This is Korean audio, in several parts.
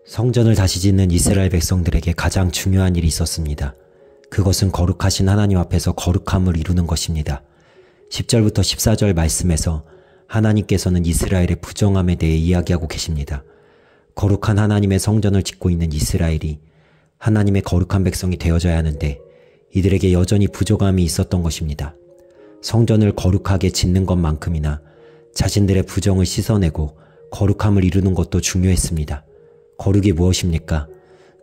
성전을 다시 짓는 이스라엘 백성들에게 가장 중요한 일이 있었습니다. 그것은 거룩하신 하나님 앞에서 거룩함을 이루는 것입니다. 10절부터 14절 말씀에서 하나님께서는 이스라엘의 부정함에 대해 이야기하고 계십니다. 거룩한 하나님의 성전을 짓고 있는 이스라엘이 하나님의 거룩한 백성이 되어져야 하는데 이들에게 여전히 부족함이 있었던 것입니다. 성전을 거룩하게 짓는 것만큼이나 자신들의 부정을 씻어내고 거룩함을 이루는 것도 중요했습니다. 거룩이 무엇입니까?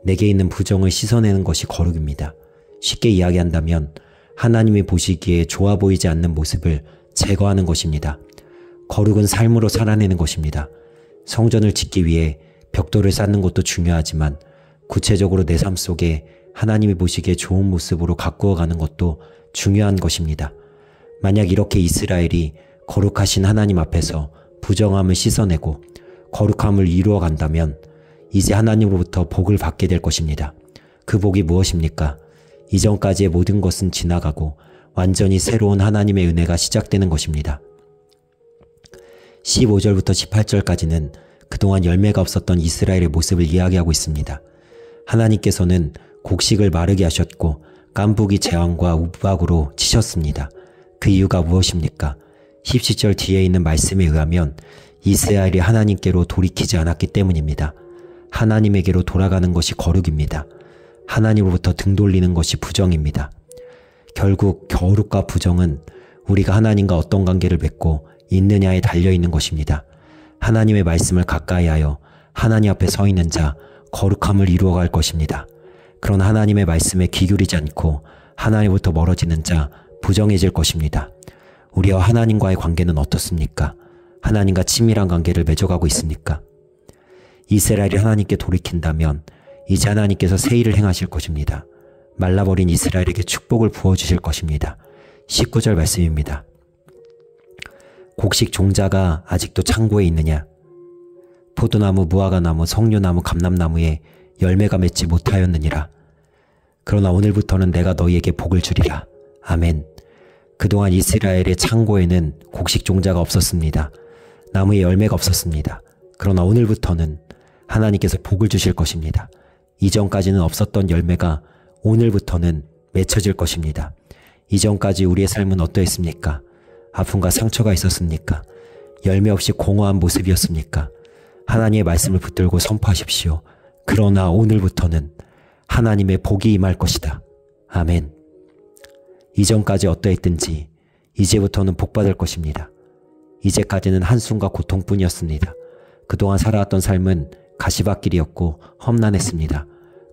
내게 있는 부정을 씻어내는 것이 거룩입니다. 쉽게 이야기한다면 하나님이 보시기에 좋아 보이지 않는 모습을 제거하는 것입니다. 거룩은 삶으로 살아내는 것입니다. 성전을 짓기 위해 벽돌을 쌓는 것도 중요하지만 구체적으로 내 삶 속에 하나님이 보시기에 좋은 모습으로 가꾸어 가는 것도 중요한 것입니다. 만약 이렇게 이스라엘이 거룩하신 하나님 앞에서 부정함을 씻어내고 거룩함을 이루어 간다면 이제 하나님으로부터 복을 받게 될 것입니다. 그 복이 무엇입니까? 이전까지의 모든 것은 지나가고 완전히 새로운 하나님의 은혜가 시작되는 것입니다. 15절부터 18절까지는 그동안 열매가 없었던 이스라엘의 모습을 이야기하고 있습니다. 하나님께서는 곡식을 마르게 하셨고 깐부기 재앙과 우박으로 치셨습니다. 그 이유가 무엇입니까? 17절 뒤에 있는 말씀에 의하면 이스라엘이 하나님께로 돌이키지 않았기 때문입니다. 하나님에게로 돌아가는 것이 거룩입니다. 하나님으로부터 등 돌리는 것이 부정입니다. 결국 거룩과 부정은 우리가 하나님과 어떤 관계를 맺고 있느냐에 달려있는 것입니다. 하나님의 말씀을 가까이 하여 하나님 앞에 서 있는 자 거룩함을 이루어갈 것입니다. 그러나 하나님의 말씀에 귀 기울이지 않고 하나님부터 멀어지는 자 부정해질 것입니다. 우리와 하나님과의 관계는 어떻습니까? 하나님과 친밀한 관계를 맺어가고 있습니까? 이스라엘이 하나님께 돌이킨다면 이제 하나님께서 새 일을 행하실 것입니다. 말라버린 이스라엘에게 축복을 부어주실 것입니다. 19절 말씀입니다. 곡식 종자가 아직도 창고에 있느냐? 포도나무, 무화과나무, 석류나무, 감람나무에 열매가 맺지 못하였느니라. 그러나 오늘부터는 내가 너희에게 복을 주리라. 아멘. 그동안 이스라엘의 창고에는 곡식 종자가 없었습니다. 나무에 열매가 없었습니다. 그러나 오늘부터는 하나님께서 복을 주실 것입니다. 이전까지는 없었던 열매가 오늘부터는 맺혀질 것입니다. 이전까지 우리의 삶은 어떠했습니까? 아픔과 상처가 있었습니까? 열매 없이 공허한 모습이었습니까? 하나님의 말씀을 붙들고 선포하십시오. 그러나 오늘부터는 하나님의 복이 임할 것이다. 아멘. 이전까지 어떠했든지 이제부터는 복받을 것입니다. 이제까지는 한숨과 고통뿐이었습니다. 그동안 살아왔던 삶은 가시밭길이었고 험난했습니다.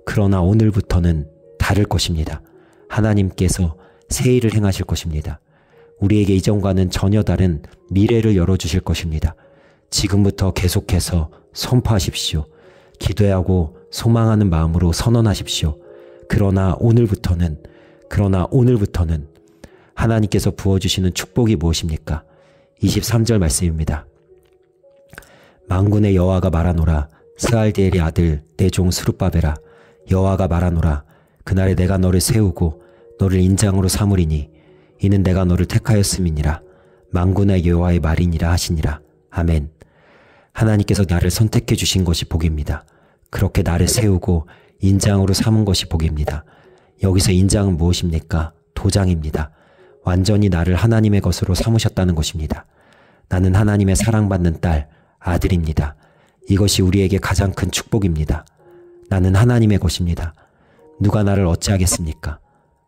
그러나 오늘부터는 다를 것입니다. 하나님께서 새 일을 행하실 것입니다. 우리에게 이전과는 전혀 다른 미래를 열어주실 것입니다. 지금부터 계속해서 선포하십시오. 기도하고 소망하는 마음으로 선언하십시오. 그러나 오늘부터는 하나님께서 부어주시는 축복이 무엇입니까? 23절 말씀입니다. 만군의 여호와가 말하노라. 스알디엘의 아들 내 종 스룹바벨아, 여호와가 말하노라. 그날에 내가 너를 세우고 너를 인장으로 삼으리니 이는 내가 너를 택하였음이니라. 만군의 여호와의 말이니라 하시니라. 아멘. 하나님께서 나를 선택해 주신 것이 복입니다. 그렇게 나를 세우고 인장으로 삼은 것이 복입니다. 여기서 인장은 무엇입니까? 도장입니다. 완전히 나를 하나님의 것으로 삼으셨다는 것입니다. 나는 하나님의 사랑받는 딸, 아들입니다. 이것이 우리에게 가장 큰 축복입니다. 나는 하나님의 것입니다. 누가 나를 어찌하겠습니까?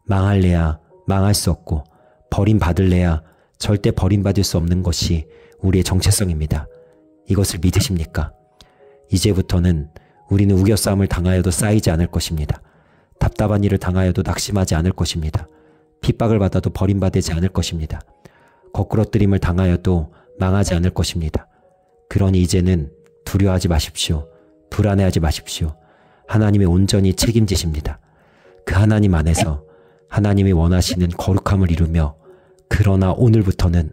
망할래야 망할 수 없고 버림받을래야 절대 버림받을 수 없는 것이 우리의 정체성입니다. 이것을 믿으십니까? 이제부터는 우리는 우겨싸움을 당하여도 쌓이지 않을 것입니다. 답답한 일을 당하여도 낙심하지 않을 것입니다. 핍박을 받아도 버림받지 않을 것입니다. 거꾸러뜨림을 당하여도 망하지 않을 것입니다. 그러니 이제는 두려워하지 마십시오. 불안해하지 마십시오. 하나님이 온전히 책임지십니다. 그 하나님 안에서 하나님이 원하시는 거룩함을 이루며 그러나 오늘부터는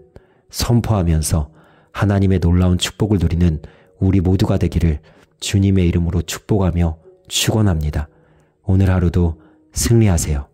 선포하면서 하나님의 놀라운 축복을 누리는 우리 모두가 되기를 주님의 이름으로 축복하며 축원합니다. 오늘 하루도 승리하세요.